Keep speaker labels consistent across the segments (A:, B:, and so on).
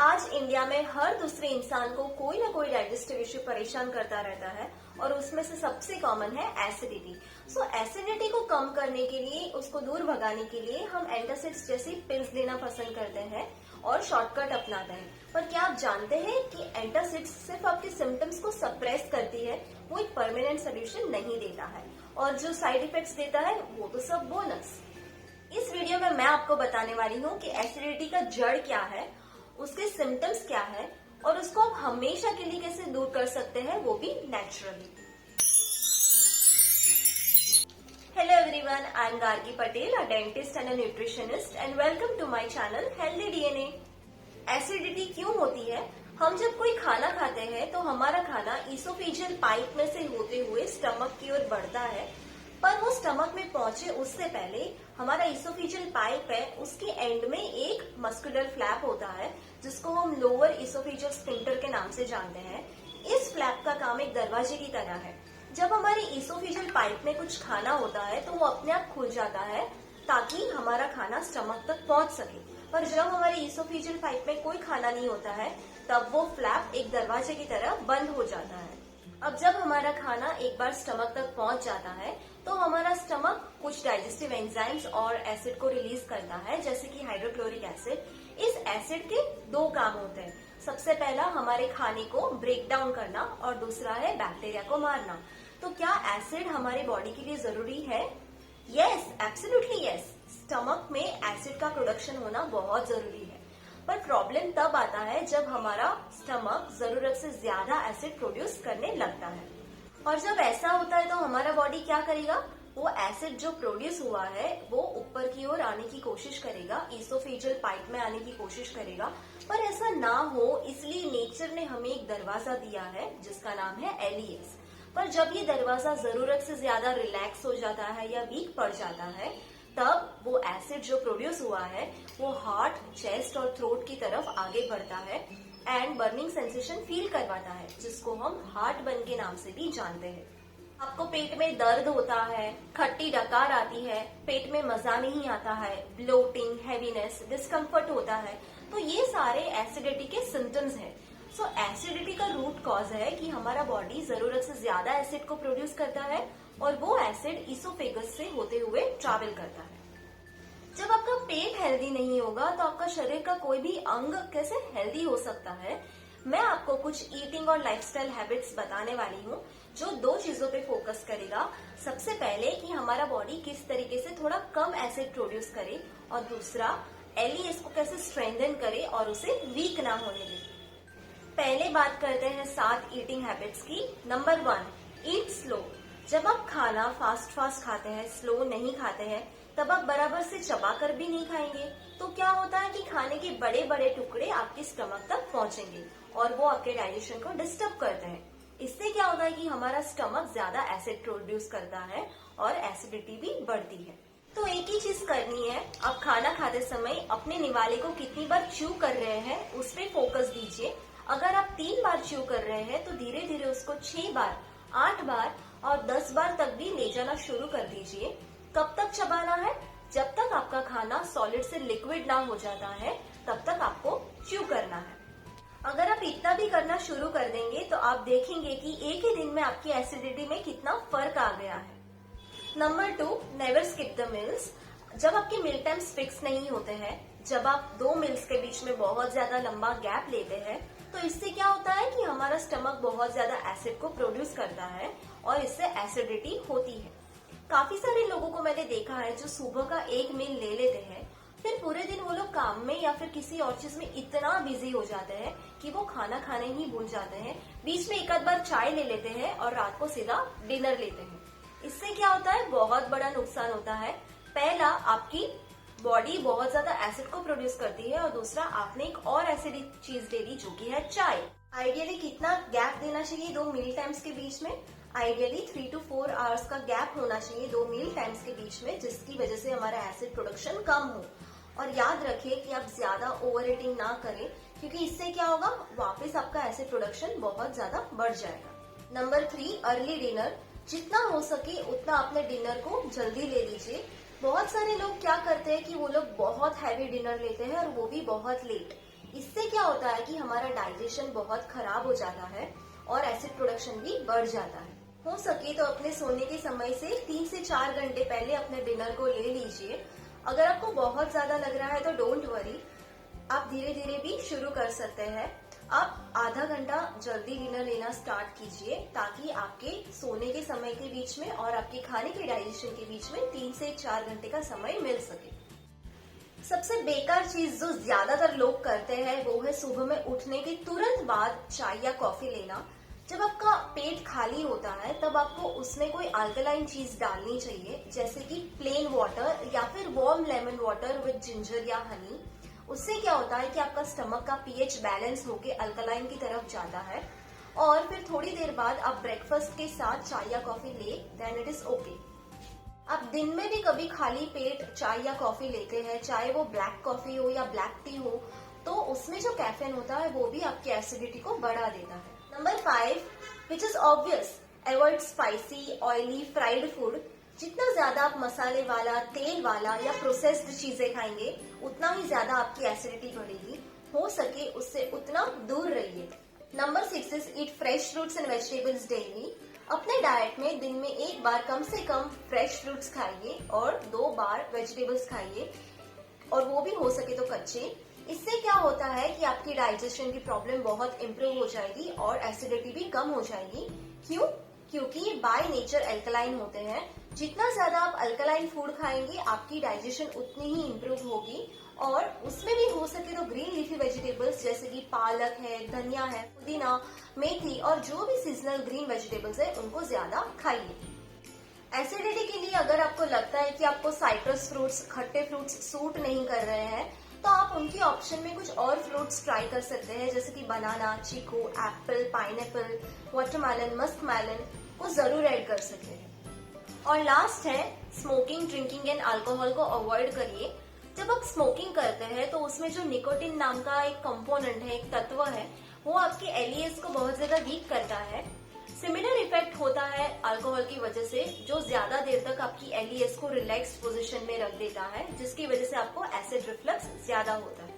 A: आज इंडिया में हर दूसरे इंसान को कोई ना कोई डाइजेस्टिव इश्यू परेशान करता रहता है और उसमें से सबसे कॉमन है एसिडिटी। सो एसिडिटी को कम करने के लिए, उसको दूर भगाने के लिए हम एंटासिड्स जैसी पिल्स लेना पसंद करते हैं और शॉर्टकट अपनाते हैं। पर क्या आप जानते हैं कि एंटासिड्स सिर्फ आपके सिम्टम्स को सप्रेस करती है, वो एक परमानेंट सोल्यूशन नहीं देता है और जो साइड इफेक्ट्स देता है वो तो सब बोनस। इस वीडियो में मैं आपको बताने वाली हूँ कि एसिडिटी का जड़ क्या है, उसके सिम्टम्स क्या है और उसको आप हमेशा के लिए कैसे दूर कर सकते हैं, वो भी naturally. Hello everyone, I am Gargi Patel, a dentist and a nutritionist and welcome to my channel healthy DNA. Acidity क्यों होती है? हम जब कोई खाना खाते हैं तो हमारा खाना ईसोफेजियल पाइप में से होते हुए स्टमक की ओर बढ़ता है, पर वो स्टमक में पहुंचे उससे पहले हमारा ईसोफेजियल पाइप है, उसके एंड में एक मस्कुलर फ्लैप होता है जिसको हम लोअर ईसोफेजियल स्फिंक्टर के नाम से जानते हैं। इस फ्लैप का काम एक दरवाजे की तरह है। जब हमारे ईसोफेजियल पाइप में कुछ खाना होता है तो वो अपने आप खुल जाता है ताकि हमारा खाना स्टमक तक पहुंच सके। पर जब हमारे ईसोफेजियल पाइप में कोई खाना नहीं होता है तब वो फ्लैप एक दरवाजे की तरह बंद हो जाता है। अब जब हमारा खाना एक बार स्टमक तक पहुंच जाता है तो हमारा स्टमक कुछ डाइजेस्टिव एंजाइम्स और एसिड को रिलीज करता है, जैसे कि हाइड्रोक्लोरिक एसिड। इस एसिड के दो काम होते हैं। सबसे पहला हमारे खाने को ब्रेक डाउन करना और दूसरा है बैक्टीरिया को मारना। तो क्या एसिड हमारे बॉडी के लिए जरूरी है? Yes, absolutely yes. स्टमक में एसिड का प्रोडक्शन होना बहुत जरूरी है, पर प्रॉब्लम तब आता है जब हमारा स्टमक जरूरत से ज्यादा एसिड प्रोड्यूस करने लगता है। और जब ऐसा होता है तो हमारा बॉडी क्या करेगा? वो एसिड जो प्रोड्यूस हुआ है वो ऊपर की ओर आने की कोशिश करेगा, ईसोफेजियल पाइप में आने की कोशिश करेगा। पर ऐसा ना हो इसलिए नेचर ने हमें एक दरवाजा दिया है जिसका नाम है एलिएस। पर जब ये दरवाजा जरूरत से ज्यादा रिलैक्स हो जाता है या वीक पड़ जाता है तब वो एसिड जो प्रोड्यूस हुआ है वो हार्ट, चेस्ट और थ्रोट की तरफ आगे बढ़ता है एंड बर्निंग सेंसेशन फील करवाता है, जिसको हम हार्ट बर्न के नाम से भी जानते हैं। आपको पेट में दर्द होता है, खट्टी डकार आती है, पेट में मजा नहीं आता है, ब्लोटिंग, हैवीनेस, डिस्कम्फर्ट होता है, तो ये सारे एसिडिटी के सिम्टम्स हैं। सो एसिडिटी का रूट कॉज है कि हमारा बॉडी जरूरत से ज्यादा एसिड को प्रोड्यूस करता है और वो एसिड ईसोफेगस से होते हुए ट्रैवल करता है। जब आपका पेट हेल्दी नहीं होगा तो आपका शरीर का कोई भी अंग कैसे हेल्दी हो सकता है? मैं आपको कुछ ईटिंग और लाइफस्टाइल हैबिट्स बताने वाली हूँ जो दो चीजों पे फोकस करेगा। सबसे पहले कि हमारा बॉडी किस तरीके से थोड़ा कम एसिड प्रोड्यूस करे और दूसरा एलिएस को कैसे स्ट्रेंथन करे और उसे वीक ना होने दे। पहले बात करते हैं 7 ईटिंग हैबिट्स की। नंबर 1, ईट स्लो। जब आप खाना फास्ट खाते हैं, स्लो नहीं खाते हैं, तब आप बराबर से चबाकर भी नहीं खाएंगे तो क्या होता है कि खाने के बड़े बड़े टुकड़े आपके स्टमक तक पहुंचेंगे और वो आपके डाइजेशन को डिस्टर्ब करते हैं। इससे क्या होता है कि हमारा स्टमक ज्यादा एसिड प्रोड्यूस करता है और एसिडिटी भी बढ़ती है। तो एक ही चीज करनी है, आप खाना खाते समय अपने निवाले को कितनी बार च्यू कर रहे हैं उस पर फोकस दीजिए। अगर आप 3 बार च्यू कर रहे हैं तो धीरे धीरे उसको 6 बार, 8 बार और 10 बार तक भी ले जाना शुरू कर दीजिए। कब तक चबाना है? जब तक आपका खाना सॉलिड से लिक्विड ना हो जाता है तब तक आपको च्यू करना है। अगर आप इतना भी करना शुरू कर देंगे तो आप देखेंगे कि एक ही दिन में आपकी एसिडिटी में कितना फर्क आ गया है। Number 2, never skip the meals. जब आपके मील टाइम्स फिक्स नहीं होते हैं, जब आप 2 मील्स के बीच में बहुत ज्यादा लंबा गैप लेते हैं तो इससे क्या होता है कि हमारा स्टमक बहुत ज्यादा एसिड को प्रोड्यूस करता है और इससे एसिडिटी होती है। काफी सारे लोगों को मैंने देखा है जो सुबह का एक मील ले लेते हैं, फिर पूरे दिन वो लोग काम में या फिर किसी और चीज में इतना बिजी हो जाते हैं कि वो खाना खाने ही भूल जाते हैं। बीच में एक आध बार चाय ले लेते हैं और रात को सीधा डिनर लेते हैं। इससे क्या होता है? बहुत बड़ा नुकसान होता है। पहला, आपकी बॉडी बहुत ज्यादा एसिड को प्रोड्यूस करती है और दूसरा, आपने एक और एसिडिक चीज ले ली जो कि है चाय। आइडियली कितना गैप देना चाहिए 2 मील टाइम्स के बीच में? आइडियली 3 to 4 आवर्स का गैप होना चाहिए 2 मील टाइम्स के बीच में, जिसकी वजह से हमारा एसिड प्रोडक्शन कम हो। और याद रखिए कि आप ज्यादा ओवर ईटिंग ना करें, क्योंकि इससे क्या होगा, वापस आपका एसिड प्रोडक्शन बहुत ज्यादा बढ़ जाएगा। Number 3, early dinner. जितना हो सके उतना अपने डिनर को जल्दी ले लीजिए। बहुत सारे लोग क्या करते हैं कि वो लोग बहुत हैवी डिनर लेते हैं और वो भी बहुत लेट। इससे क्या होता है कि हमारा डाइजेशन बहुत खराब हो जाता है और एसिड प्रोडक्शन भी बढ़ जाता है। हो सके तो अपने सोने के समय से 3 से 4 घंटे पहले अपने डिनर को ले लीजिए। अगर आपको बहुत ज्यादा लग रहा है तो डोंट वरी, आप धीरे धीरे भी शुरू कर सकते हैं। आप आधा घंटा जल्दी डिनर लेना स्टार्ट कीजिए ताकि आपके सोने के समय के बीच में और आपके खाने के डाइजेशन के बीच में 3 से 4 घंटे का समय मिल सके। सबसे बेकार चीज जो ज्यादातर लोग करते हैं वो है सुबह में उठने के तुरंत बाद चाय या कॉफी लेना। जब आपका पेट खाली होता है तब आपको उसमें कोई अल्कलाइन चीज डालनी चाहिए, जैसे कि प्लेन वाटर या फिर warm lemon water with ginger या हनी। उससे क्या होता है कि आपका स्टमक का पीएच बैलेंस होके अल्कलाइन की तरफ जाता है और फिर थोड़ी देर बाद आप ब्रेकफास्ट के साथ चाय या कॉफी ले, देन इट इज ओके। आप दिन में भी कभी खाली पेट चाय या कॉफी लेते हैं, चाहे वो ब्लैक कॉफी हो या ब्लैक टी हो, तो उसमें जो कैफीन होता है वो भी आपकी एसिडिटी को बढ़ा देता है। Number 5, which is obvious, avoid spicy, oily, fried food. जितना ज्यादा आप मसाले वाला, तेल वाला या प्रोसेस्ड चीजें खाएंगे उतना ही ज्यादा आपकी एसिडिटी बढ़ेगी। हो सके उससे उतना दूर रहिए। Number 6 is eat fresh fruits and vegetables daily. अपने डाइट में दिन में एक बार कम से कम फ्रेश फ्रूट्स खाइए और 2 बार वेजिटेबल्स खाइए, और वो भी हो सके तो कच्चे। इससे क्या होता है कि आपकी डाइजेशन की प्रॉब्लम बहुत इम्प्रूव हो जाएगी और एसिडिटी भी कम हो जाएगी। क्यों? क्योंकि बाय नेचर अल्कलाइन होते हैं। जितना ज्यादा आप अल्कलाइन फूड खाएंगे आपकी डाइजेशन उतनी ही इम्प्रूव होगी, और उसमें भी हो सके तो ग्रीन लीफी वेजिटेबल्स जैसे कि पालक है, धनिया है, पुदीना, मेथी और जो भी सीजनल ग्रीन वेजिटेबल्स है उनको ज्यादा खाइए। एसिडिटी के लिए अगर आपको लगता है कि आपको साइट्रस फ्रूट्स, खट्टे फ्रूट्स सूट नहीं कर रहे हैं तो आप उनकी ऑप्शन में कुछ और फ्रूट्स ट्राई कर सकते हैं, जैसे कि बनाना, चीकू, एप्पल, पाइनएप्पल, वाटरमेलन, मस्कमेलन को जरूर ऐड कर सकते हैं। और लास्ट है स्मोकिंग, ड्रिंकिंग एंड अल्कोहल को अवॉइड करिए। जब आप स्मोकिंग करते हैं तो उसमें जो निकोटिन नाम का एक कंपोनेंट है, एक तत्व है, वो आपके एलईएस को बहुत ज्यादा वीक करता है। सिमिलर इफेक्ट होता है अल्कोहल की वजह से, जो ज्यादा देर तक आपकी एलईएस को रिलैक्स्ड पोजीशन में रख देता है, जिसकी वजह से आपको एसिड रिफ्लक्स ज्यादा होता है।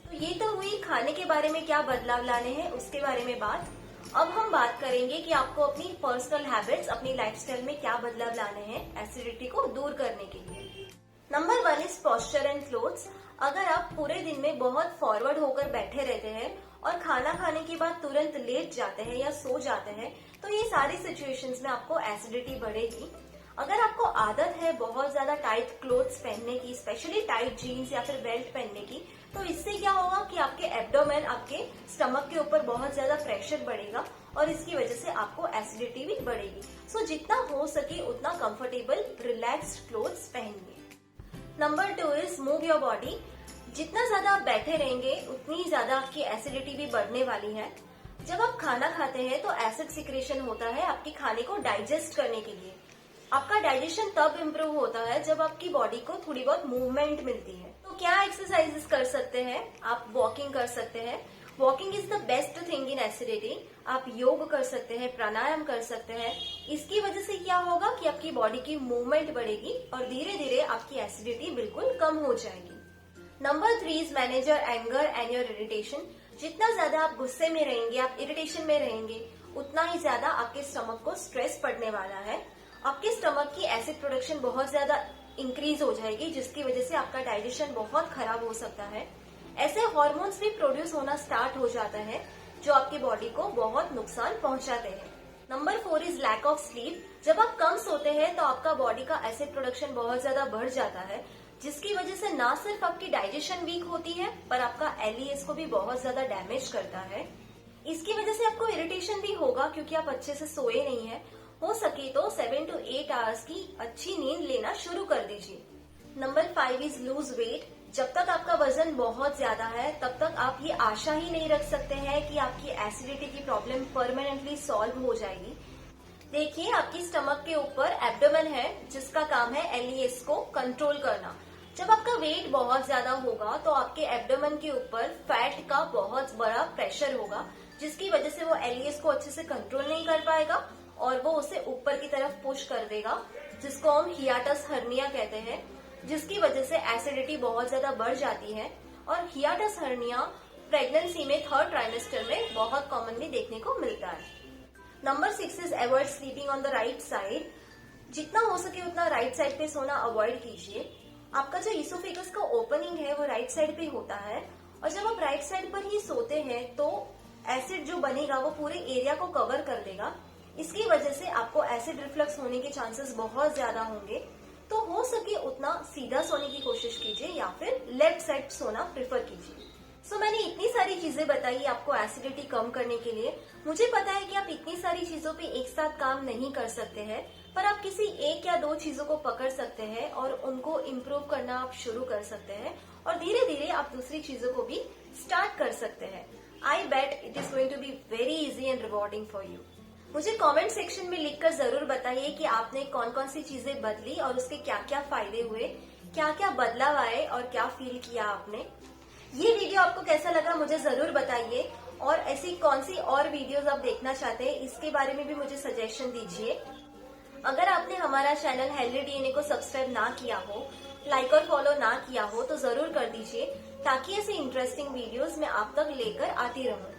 A: तो ये तो हुई खाने के बारे में क्या बदलाव लाने हैं उसके बारे में बात। अब हम बात करेंगे कि आपको अपनी पर्सनल हैबिट्स, अपनी लाइफस्टाइल में क्या बदलाव लाने हैं एसिडिटी को दूर करने के लिए। Number 1 is posture and clothes. अगर आप पूरे दिन में बहुत फॉरवर्ड होकर बैठे रहते हैं और खाना खाने के बाद तुरंत लेट जाते हैं या सो जाते हैं तो ये सारी सिचुएशंस में आपको एसिडिटी बढ़ेगी। अगर आपको आदत है बहुत ज्यादा टाइट क्लोथ्स पहनने की, स्पेशली टाइट जीन्स या फिर बेल्ट पहनने की, तो इससे क्या होगा कि आपके एब्डोमेन, आपके स्टमक के ऊपर बहुत ज्यादा प्रेशर बढ़ेगा और इसकी वजह से आपको एसिडिटी भी बढ़ेगी। सो जितना हो सके उतना कंफर्टेबल, रिलैक्स्ड क्लोथ्स पहनिए। Number 2 is move your body. जितना ज्यादा आप बैठे रहेंगे उतनी ज्यादा आपकी एसिडिटी भी बढ़ने वाली है। जब आप खाना खाते हैं तो एसिड सिक्रेशन होता है आपके खाने को डाइजेस्ट करने के लिए। आपका डाइजेशन तब इम्प्रूव होता है जब आपकी बॉडी को थोड़ी बहुत मूवमेंट मिलती है। तो क्या एक्सरसाइजेस कर सकते हैं? आप वॉकिंग कर सकते हैं। Walking is the best thing in acidity. आप योग कर सकते हैं, प्राणायाम कर सकते हैं। इसकी वजह से क्या होगा कि आपकी बॉडी की मूवमेंट बढ़ेगी और धीरे धीरे आपकी एसिडिटी बिल्कुल कम हो जाएगी। Number 3 is manage your anger and your irritation. जितना ज्यादा आप गुस्से में रहेंगे, आप इरिटेशन में रहेंगे, उतना ही ज्यादा आपके स्टमक को स्ट्रेस पड़ने वाला है। आपके स्टमक की एसिड प्रोडक्शन बहुत ज्यादा इंक्रीज हो जाएगी, जिसकी वजह से आपका डाइजेशन बहुत खराब हो सकता है। ऐसे हार्मोन्स भी प्रोड्यूस होना स्टार्ट हो जाता है जो आपकी बॉडी को बहुत नुकसान पहुंचाते हैं। Number 4 is lack of sleep. जब आप कम सोते हैं तो आपका बॉडी का एसिड प्रोडक्शन बहुत ज्यादा बढ़ जाता है, जिसकी वजह से ना सिर्फ आपकी डाइजेशन वीक होती है पर आपका एलईएस को भी बहुत ज्यादा डैमेज करता है। इसकी वजह से आपको इरिटेशन भी होगा क्योंकि आप अच्छे से सोए नहीं है। हो सके तो 7 to 8 आवर्स की अच्छी नींद लेना शुरू कर दीजिए। Number 5 is lose weight. जब तक आपका वजन बहुत ज्यादा है तब तक आप ये आशा ही नहीं रख सकते हैं कि आपकी एसिडिटी की प्रॉब्लम परमानेंटली सॉल्व हो जाएगी। देखिए, आपकी स्टमक के ऊपर एब्डोमेन है जिसका काम है एलईएस को कंट्रोल करना। जब आपका वेट बहुत ज्यादा होगा तो आपके एब्डोमेन के ऊपर फैट का बहुत बड़ा प्रेशर होगा, जिसकी वजह से वो एलईएस को अच्छे से कंट्रोल नहीं कर पाएगा और वो उसे ऊपर की तरफ पुश कर देगा, जिसको हम हियाटस हर्निया कहते हैं, जिसकी वजह से एसिडिटी बहुत ज्यादा बढ़ जाती है। और हियाटस हर्निया प्रेगनेंसी में थर्ड ट्राइमेस्टर में बहुत कॉमनली देखने को मिलता है। Number 6 is avoid sleeping on the right side. जितना हो सके उतना राइट साइड पे सोना अवॉइड कीजिए। आपका जो इसोफेगस का ओपनिंग है वो राइट साइड पे होता है, और जब आप राइट साइड पर ही सोते हैं तो एसिड जो बनेगा वो पूरे एरिया को कवर कर देगा। इसकी वजह से आपको एसिड रिफ्लक्स होने के चांसेस बहुत ज्यादा होंगे। तो हो सके उतना सीधा सोने की कोशिश कीजिए या फिर लेफ्ट साइड सोना प्रेफर कीजिए। मैंने इतनी सारी चीजें बताई आपको एसिडिटी कम करने के लिए। मुझे पता है कि आप इतनी सारी चीजों पे एक साथ काम नहीं कर सकते हैं, पर आप किसी एक या दो चीजों को पकड़ सकते हैं और उनको इम्प्रूव करना आप शुरू कर सकते हैं, और धीरे धीरे आप दूसरी चीजों को भी स्टार्ट कर सकते हैं। I bet it is going to be very easy and rewarding for you. मुझे कमेंट सेक्शन में लिखकर जरूर बताइए कि आपने कौन कौन सी चीजें बदली और उसके क्या क्या फायदे हुए, क्या क्या बदलाव आए और क्या फील किया आपने। ये वीडियो आपको कैसा लगा मुझे जरूर बताइए, और ऐसी कौन सी और वीडियोस आप देखना चाहते हैं इसके बारे में भी मुझे सजेशन दीजिए। अगर आपने हमारा चैनल हेल्दी डीएनए को सब्सक्राइब ना किया हो, लाइक और फॉलो ना किया हो, तो जरूर कर दीजिए, ताकि ऐसे इंटरेस्टिंग वीडियोस मैं आप तक लेकर आती रहूं।